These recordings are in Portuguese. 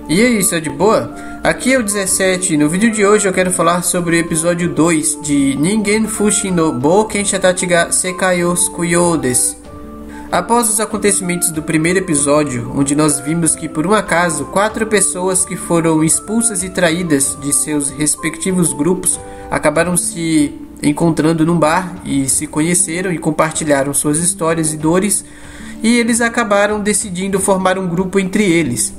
E aí, isso é de boa? Aqui é o 17 e no vídeo de hoje eu quero falar sobre o episódio 2 de Ningen Fushi no Bouken Shatachi ga Sekai o Tsukuyo desu. Após os acontecimentos do primeiro episódio, onde nós vimos que por um acaso 4 pessoas que foram expulsas e traídas de seus respectivos grupos acabaram se encontrando num bar e se conheceram e compartilharam suas histórias e dores, e eles acabaram decidindo formar um grupo entre eles.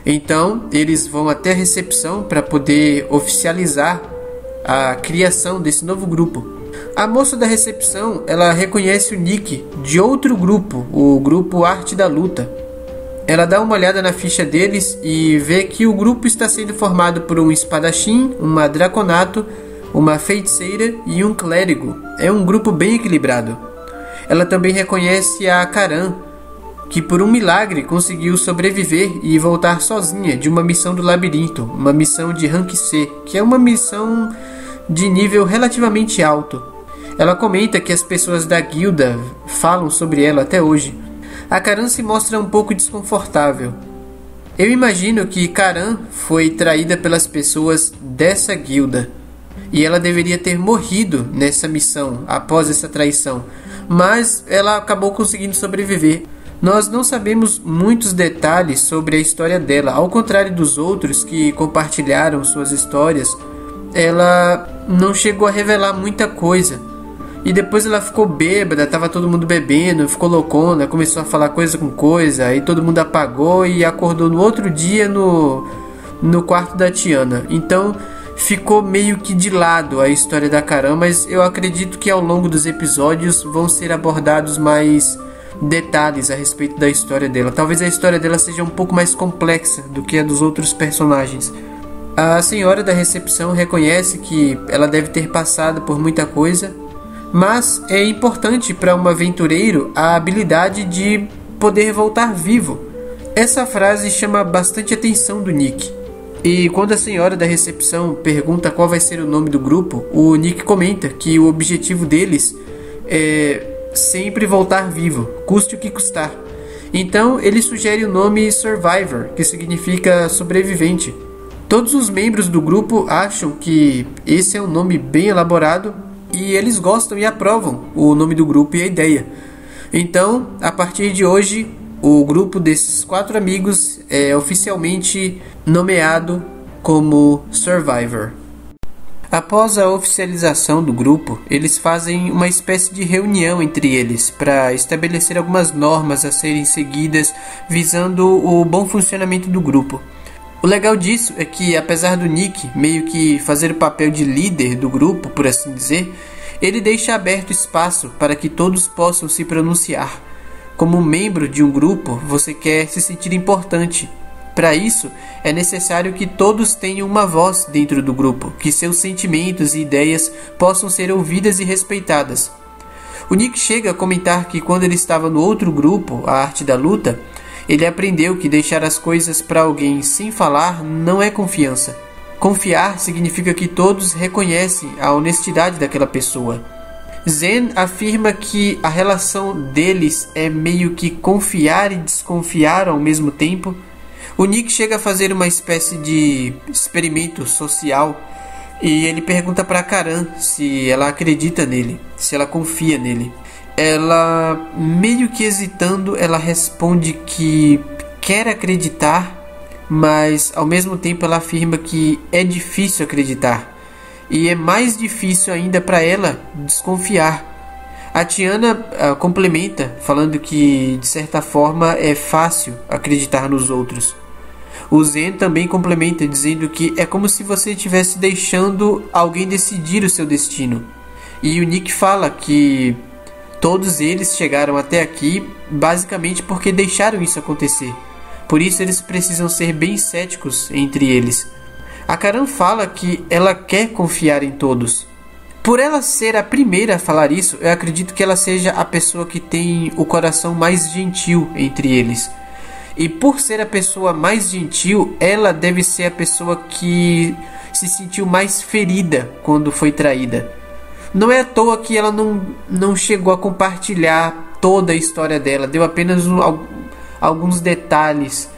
Então, eles vão até a recepção para poder oficializar a criação desse novo grupo. A moça da recepção, ela reconhece o Nick de outro grupo, o grupo Arte da Luta. Ela dá uma olhada na ficha deles e vê que o grupo está sendo formado por um espadachim, uma draconato, uma feiticeira e um clérigo. É um grupo bem equilibrado. Ela também reconhece a Karan, que por um milagre conseguiu sobreviver e voltar sozinha de uma missão do labirinto, uma missão de rank C, que é uma missão de nível relativamente alto. Ela comenta que as pessoas da guilda falam sobre ela até hoje. A Karan se mostra um pouco desconfortável. Eu imagino que Karan foi traída pelas pessoas dessa guilda, e ela deveria ter morrido nessa missão após essa traição, mas ela acabou conseguindo sobreviver. Nós não sabemos muitos detalhes sobre a história dela, ao contrário dos outros que compartilharam suas histórias. Ela não chegou a revelar muita coisa. E depois ela ficou bêbada, tava todo mundo bebendo, ficou loucona, começou a falar coisa com coisa, aí todo mundo apagou e acordou no outro dia no quarto da Tiana. Então ficou meio que de lado a história da Karan, mas eu acredito que ao longo dos episódios vão ser abordados mais detalhes a respeito da história dela. Talvez a história dela seja um pouco mais complexa do que a dos outros personagens. A senhora da recepção reconhece que ela deve ter passado por muita coisa, mas é importante para um aventureiro a habilidade de poder voltar vivo. Essa frase chama bastante atenção do Nick. E quando a senhora da recepção pergunta qual vai ser o nome do grupo, o Nick comenta que o objetivo deles é sempre voltar vivo, custe o que custar. Então ele sugere o nome Survivor, que significa sobrevivente. Todos os membros do grupo acham que esse é um nome bem elaborado e eles gostam e aprovam o nome do grupo e a ideia. Então, a partir de hoje, o grupo desses 4 amigos é oficialmente nomeado como Survivor. Após a oficialização do grupo, eles fazem uma espécie de reunião entre eles para estabelecer algumas normas a serem seguidas visando o bom funcionamento do grupo. O legal disso é que, apesar do Nick meio que fazer o papel de líder do grupo, por assim dizer, ele deixa aberto espaço para que todos possam se pronunciar. Como membro de um grupo, você quer se sentir importante. Para isso, é necessário que todos tenham uma voz dentro do grupo, que seus sentimentos e ideias possam ser ouvidas e respeitadas. O Nick chega a comentar que quando ele estava no outro grupo, a Arte da Luta, ele aprendeu que deixar as coisas para alguém sem falar não é confiança. Confiar significa que todos reconhecem a honestidade daquela pessoa. Zen afirma que a relação deles é meio que confiar e desconfiar ao mesmo tempo. O Nick chega a fazer uma espécie de experimento social e ele pergunta para Karan se ela acredita nele, se ela confia nele. Ela, meio que hesitando, ela responde que quer acreditar, mas ao mesmo tempo ela afirma que é difícil acreditar e é mais difícil ainda para ela desconfiar. A Tiana complementa, falando que de certa forma é fácil acreditar nos outros. O Zen também complementa, dizendo que é como se você estivesse deixando alguém decidir o seu destino. E o Nick fala que todos eles chegaram até aqui basicamente porque deixaram isso acontecer. Por isso eles precisam ser bem céticos entre eles. A Karan fala que ela quer confiar em todos. Por ela ser a primeira a falar isso, eu acredito que ela seja a pessoa que tem o coração mais gentil entre eles. E por ser a pessoa mais gentil, ela deve ser a pessoa que se sentiu mais ferida quando foi traída. Não é à toa que ela não chegou a compartilhar toda a história dela, deu apenas alguns detalhes,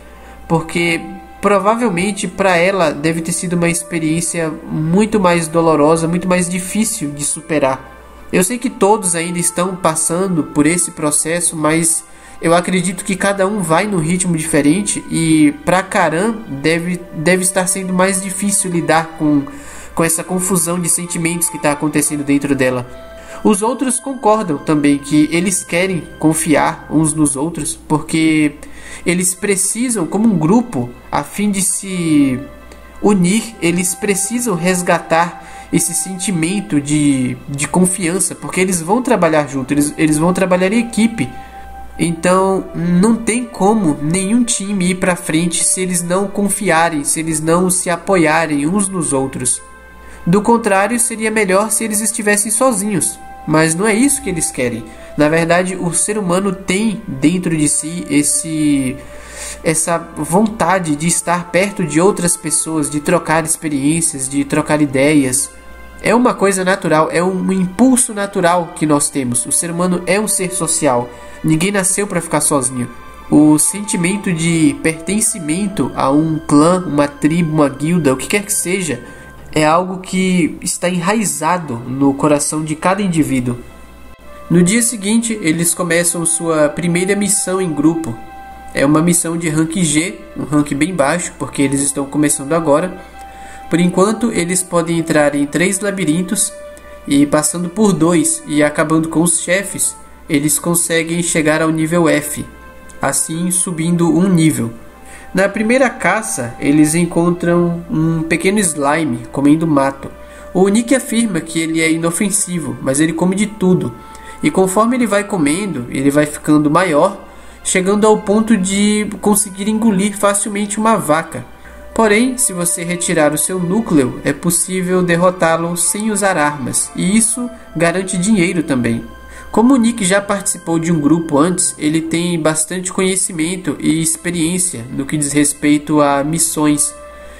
porque provavelmente para ela deve ter sido uma experiência muito mais dolorosa, muito mais difícil de superar. Eu sei que todos ainda estão passando por esse processo, mas eu acredito que cada um vai num ritmo diferente, e para Karan deve estar sendo mais difícil lidar com essa confusão de sentimentos que está acontecendo dentro dela. Os outros concordam também que eles querem confiar uns nos outros, porque eles precisam, como um grupo, a fim de se unir, eles precisam resgatar esse sentimento de confiança, porque eles vão trabalhar juntos, eles vão trabalhar em equipe. Então não tem como nenhum time ir para frente se eles não confiarem, se eles não se apoiarem uns nos outros. Do contrário, seria melhor se eles estivessem sozinhos, mas não é isso que eles querem. Na verdade, o ser humano tem dentro de si essa vontade de estar perto de outras pessoas, de trocar experiências, de trocar ideias. É uma coisa natural, é um impulso natural que nós temos. O ser humano é um ser social. Ninguém nasceu para ficar sozinho. O sentimento de pertencimento a um clã, uma tribo, uma guilda, o que quer que seja, é algo que está enraizado no coração de cada indivíduo. No dia seguinte, eles começam sua primeira missão em grupo. É uma missão de rank G, um rank bem baixo, porque eles estão começando agora. Por enquanto, eles podem entrar em 3 labirintos, e passando por 2 e acabando com os chefes, eles conseguem chegar ao nível F, assim subindo um nível. Na primeira caça, eles encontram um pequeno slime comendo mato. O Nick afirma que ele é inofensivo, mas ele come de tudo. E conforme ele vai comendo, ele vai ficando maior, chegando ao ponto de conseguir engolir facilmente uma vaca. Porém, se você retirar o seu núcleo, é possível derrotá-lo sem usar armas, e isso garante dinheiro também. Como o Nick já participou de um grupo antes, ele tem bastante conhecimento e experiência no que diz respeito a missões.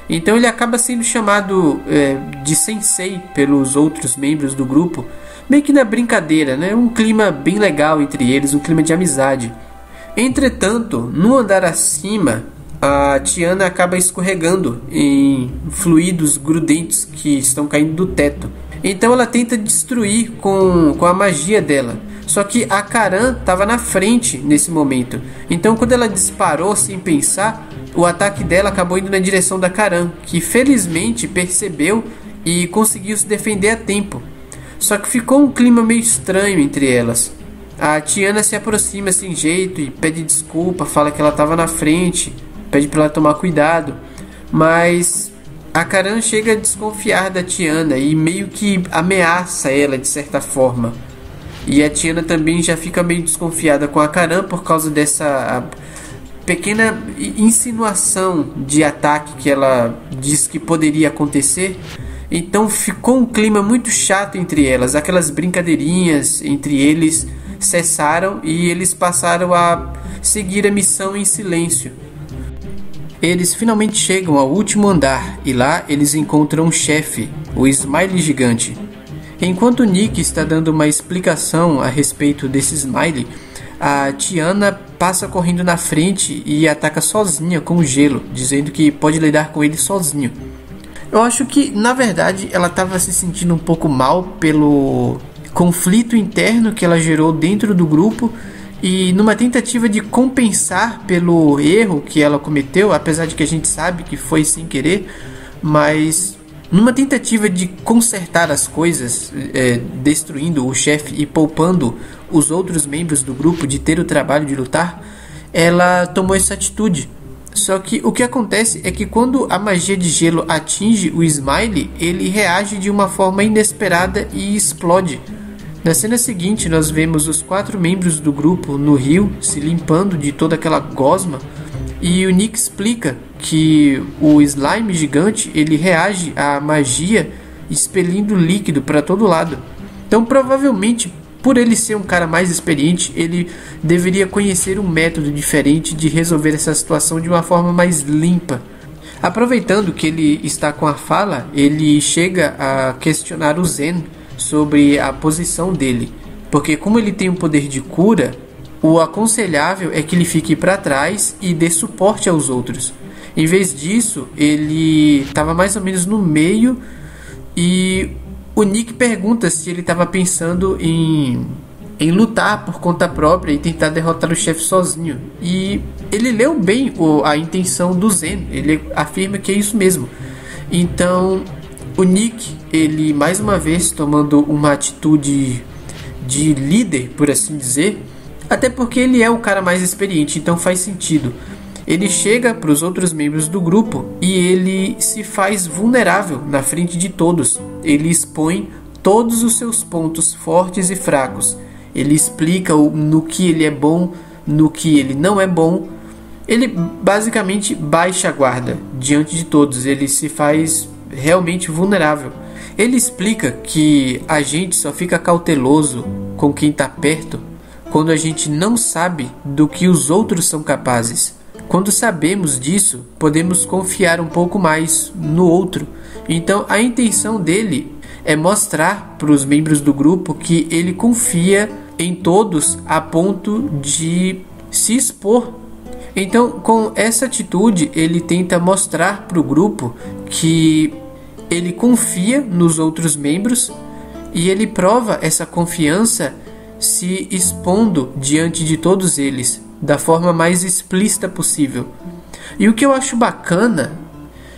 Então ele acaba sendo chamado de sensei pelos outros membros do grupo, meio que na brincadeira, né? Um clima bem legal entre eles, um clima de amizade. Entretanto, no andar acima, a Tiana acaba escorregando em fluidos grudentos que estão caindo do teto. Então ela tenta destruir com a magia dela. Só que a Karan estava na frente nesse momento. Então quando ela disparou sem pensar, o ataque dela acabou indo na direção da Karan, que felizmente percebeu e conseguiu se defender a tempo. Só que ficou um clima meio estranho entre elas. A Tiana se aproxima sem jeito e pede desculpa, fala que ela estava na frente, pede para ela tomar cuidado, mas a Karan chega a desconfiar da Tiana e meio que ameaça ela de certa forma. E a Tiana também já fica meio desconfiada com a Karan por causa dessa pequena insinuação de ataque que ela diz que poderia acontecer. Então ficou um clima muito chato entre elas. Aquelas brincadeirinhas entre eles cessaram e eles passaram a seguir a missão em silêncio. Eles finalmente chegam ao último andar e lá eles encontram um chefe, o Smiley gigante. Enquanto Nick está dando uma explicação a respeito desse Smiley, a Tiana passa correndo na frente e ataca sozinha com o gelo, dizendo que pode lidar com ele sozinho. Eu acho que, na verdade, ela estava se sentindo um pouco mal pelo conflito interno que ela gerou dentro do grupo, e numa tentativa de compensar pelo erro que ela cometeu, apesar de que a gente sabe que foi sem querer, mas numa tentativa de consertar as coisas, destruindo o chefe e poupando os outros membros do grupo de ter o trabalho de lutar, ela tomou essa atitude. Só que o que acontece é que quando a magia de gelo atinge o Smiley, ele reage de uma forma inesperada e explode. Na cena seguinte, nós vemos os 4 membros do grupo no rio se limpando de toda aquela gosma, e o Nick explica que o slime gigante ele reage à magia expelindo líquido para todo lado. Então provavelmente, por ele ser um cara mais experiente, ele deveria conhecer um método diferente de resolver essa situação de uma forma mais limpa. Aproveitando que ele está com a fala, ele chega a questionar o Zen sobre a posição dele, porque como ele tem um poder de cura, o aconselhável é que ele fique para trás e dê suporte aos outros. Em vez disso, ele estava mais ou menos no meio e o Nick pergunta se ele estava pensando em lutar por conta própria e tentar derrotar o chefe sozinho. E ele leu bem a intenção do Zen, ele afirma que é isso mesmo. Então o Nick, ele mais uma vez tomando uma atitude de líder, por assim dizer, até porque ele é o cara mais experiente, então faz sentido. Ele chega para os outros membros do grupo e ele se faz vulnerável na frente de todos. Ele expõe todos os seus pontos fortes e fracos. Ele explica no que ele é bom, no que ele não é bom. Ele basicamente baixa a guarda diante de todos. Ele se faz realmente vulnerável. Ele explica que a gente só fica cauteloso com quem está perto quando a gente não sabe do que os outros são capazes. Quando sabemos disso, podemos confiar um pouco mais no outro. Então a intenção dele é mostrar para os membros do grupo que ele confia em todos a ponto de se expor. Então, com essa atitude, ele tenta mostrar para o grupo que ele confia nos outros membros e ele prova essa confiança se expondo diante de todos eles da forma mais explícita possível. E o que eu acho bacana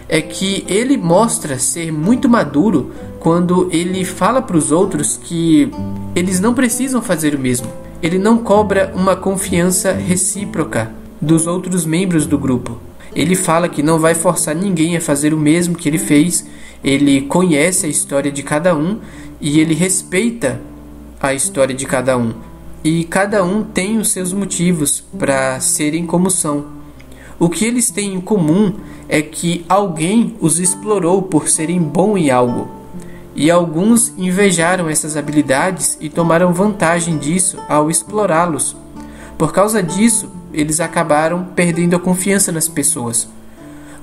é que ele mostra ser muito maduro quando ele fala para os outros que eles não precisam fazer o mesmo. Ele não cobra uma confiança recíproca dos outros membros do grupo. Ele fala que não vai forçar ninguém a fazer o mesmo que ele fez. Ele conhece a história de cada um e ele respeita a história de cada um. E cada um tem os seus motivos para serem como são. O que eles têm em comum é que alguém os explorou por serem bons em algo. E alguns invejaram essas habilidades e tomaram vantagem disso ao explorá-los. Por causa disso, eles acabaram perdendo a confiança nas pessoas,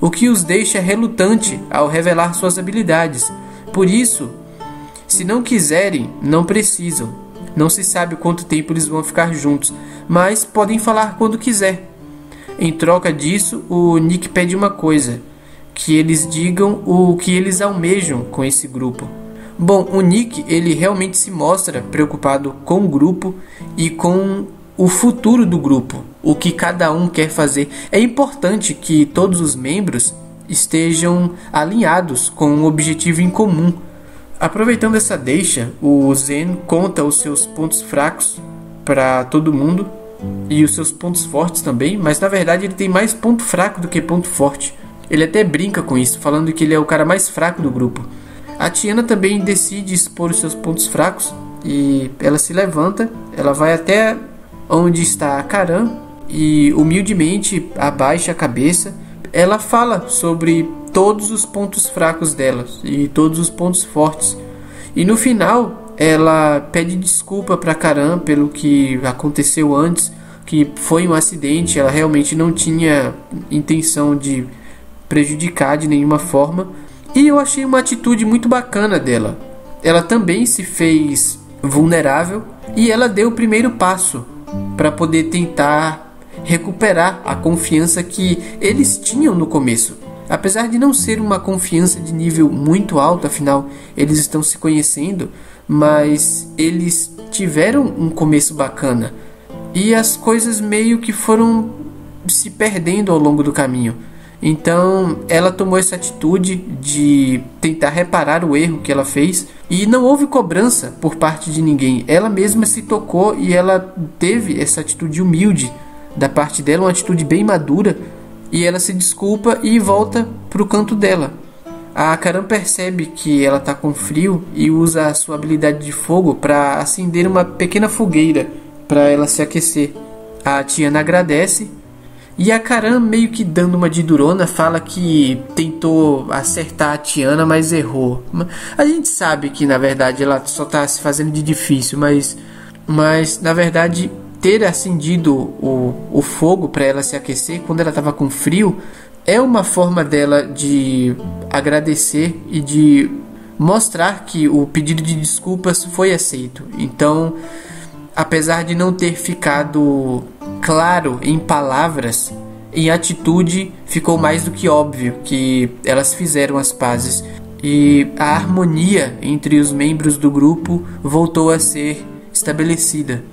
o que os deixa relutante ao revelar suas habilidades. Por isso, se não quiserem, não precisam. Não se sabe quanto tempo eles vão ficar juntos, mas podem falar quando quiser. Em troca disso, o Nick pede uma coisa: que eles digam o que eles almejam com esse grupo. Bom, o Nick, ele realmente se mostra preocupado com o grupo e com o futuro do grupo, o que cada um quer fazer. É importante que todos os membros estejam alinhados com um objetivo em comum. Aproveitando essa deixa, o Zen conta os seus pontos fracos para todo mundo e os seus pontos fortes também, mas na verdade ele tem mais ponto fraco do que ponto forte. Ele até brinca com isso, falando que ele é o cara mais fraco do grupo. A Tiana também decide expor os seus pontos fracos e ela se levanta, ela vai até onde está a Karan e humildemente abaixa a cabeça. Ela fala sobre todos os pontos fracos dela e todos os pontos fortes. E no final, ela pede desculpa para Karan pelo que aconteceu antes, que foi um acidente, ela realmente não tinha intenção de prejudicar de nenhuma forma. E eu achei uma atitude muito bacana dela. Ela também se fez vulnerável e ela deu o primeiro passo para poder tentar recuperar a confiança que eles tinham no começo. Apesar de não ser uma confiança de nível muito alto, afinal eles estão se conhecendo, mas eles tiveram um começo bacana e as coisas meio que foram se perdendo ao longo do caminho. Então ela tomou essa atitude de tentar reparar o erro que ela fez e não houve cobrança por parte de ninguém. Ela mesma se tocou e ela teve essa atitude humilde da parte dela, uma atitude bem madura, e ela se desculpa e volta pro canto dela. A Karan percebe que ela está com frio e usa a sua habilidade de fogo para acender uma pequena fogueira para ela se aquecer. A Tiana agradece e a Karan, meio que dando uma de durona, fala que tentou acertar a Tiana, mas errou. A gente sabe que na verdade ela só está se fazendo de difícil, mas na verdade ter acendido o fogo para ela se aquecer quando ela estava com frio é uma forma dela de agradecer e de mostrar que o pedido de desculpas foi aceito. Então, apesar de não ter ficado claro em palavras em atitude ficou mais do que óbvio que elas fizeram as pazes e a harmonia entre os membros do grupo voltou a ser estabelecida.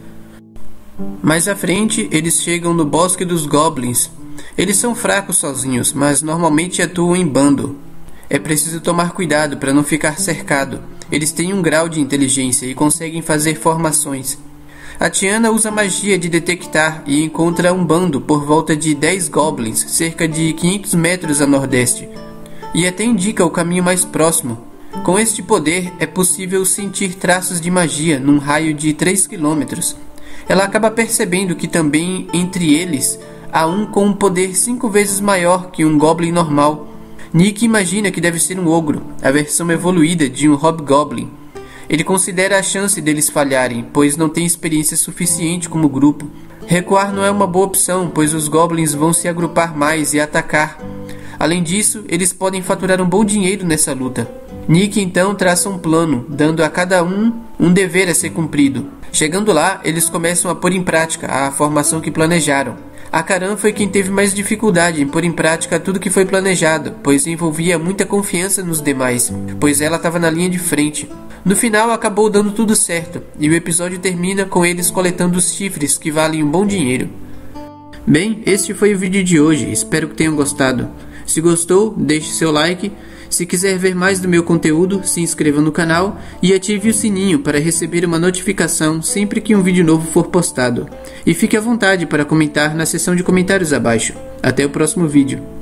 Mais à frente, eles chegam no Bosque dos Goblins. Eles são fracos sozinhos, mas normalmente atuam em bando. É preciso tomar cuidado para não ficar cercado. Eles têm um grau de inteligência e conseguem fazer formações. A Tiana usa magia de detectar e encontra um bando por volta de 10 goblins, cerca de 500 metros a nordeste, e até indica o caminho mais próximo. Com este poder, é possível sentir traços de magia num raio de 3 km. Ela acaba percebendo que também entre eles há um com um poder 5 vezes maior que um goblin normal. Nick imagina que deve ser um ogro, a versão evoluída de um hobgoblin. Ele considera a chance deles falharem, pois não tem experiência suficiente como grupo. Recuar não é uma boa opção, pois os goblins vão se agrupar mais e atacar. Além disso, eles podem faturar um bom dinheiro nessa luta. Nick então traça um plano, dando a cada um dever a ser cumprido. Chegando lá, eles começam a pôr em prática a formação que planejaram. A Karan foi quem teve mais dificuldade em pôr em prática tudo que foi planejado, pois envolvia muita confiança nos demais, pois ela estava na linha de frente. No final acabou dando tudo certo, e o episódio termina com eles coletando os chifres que valem um bom dinheiro. Bem, este foi o vídeo de hoje, espero que tenham gostado. Se gostou, deixe seu like. Se quiser ver mais do meu conteúdo, se inscreva no canal e ative o sininho para receber uma notificação sempre que um vídeo novo for postado. E fique à vontade para comentar na seção de comentários abaixo. Até o próximo vídeo.